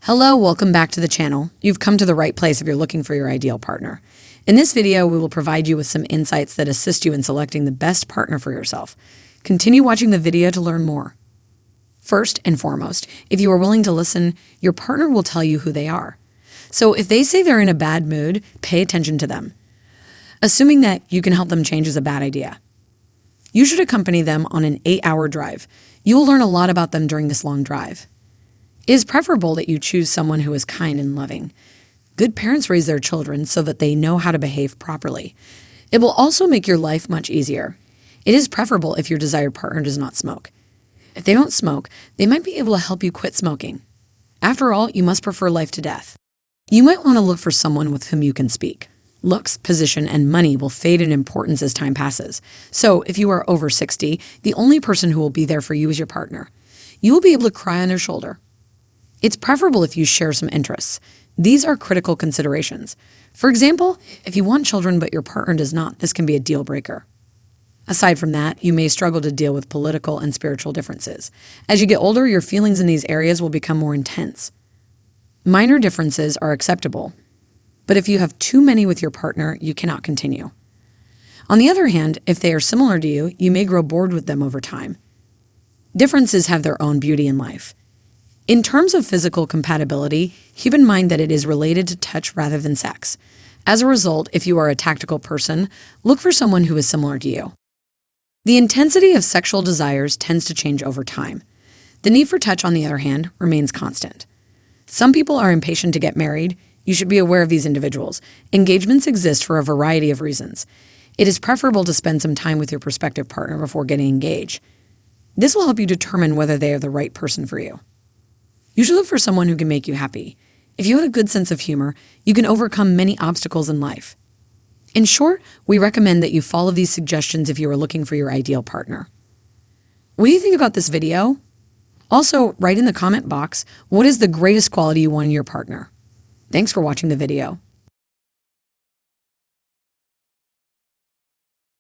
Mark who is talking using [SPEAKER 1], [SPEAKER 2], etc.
[SPEAKER 1] Hello, welcome back to the channel. You've come to the right place if you're looking for your ideal partner. In this video, we will provide you with some insights that assist you in selecting the best partner for yourself. Continue watching the video to learn more. First and foremost, if you are willing to listen, your partner will tell you who they are. So if they say they're in a bad mood, pay attention to them. Assuming that you can help them change is a bad idea. You should accompany them on an 8-hour drive. You will learn a lot about them during this long drive. It is preferable that you choose someone who is kind and loving. Good parents raise their children so that they know how to behave properly. It will also make your life much easier. It is preferable if your desired partner does not smoke. If they don't smoke, they might be able to help you quit smoking. After all, you must prefer life to death. You might want to look for someone with whom you can speak. Looks, position, and money will fade in importance as time passes. So if you are over 60, the only person who will be there for you is your partner. You will be able to cry on their shoulder. It's preferable if you share some interests. These are critical considerations. For example, if you want children but your partner does not, this can be a deal breaker. Aside from that, you may struggle to deal with political and spiritual differences. As you get older, your feelings in these areas will become more intense. Minor differences are acceptable, but if you have too many with your partner, you cannot continue. On the other hand, if they are similar to you, you may grow bored with them over time. Differences have their own beauty in life. In terms of physical compatibility, keep in mind that it is related to touch rather than sex. As a result, if you are a tactical person, look for someone who is similar to you. The intensity of sexual desires tends to change over time. The need for touch, on the other hand, remains constant. Some people are impatient to get married. You should be aware of these individuals. Engagements exist for a variety of reasons. It is preferable to spend some time with your prospective partner before getting engaged. This will help you determine whether they are the right person for you. You should look for someone who can make you happy. If you have a good sense of humor, you can overcome many obstacles in life. In short, we recommend that you follow these suggestions if you are looking for your ideal partner. What do you think about this video? Also, write in the comment box, what is the greatest quality you want in your partner? Thanks for watching the video.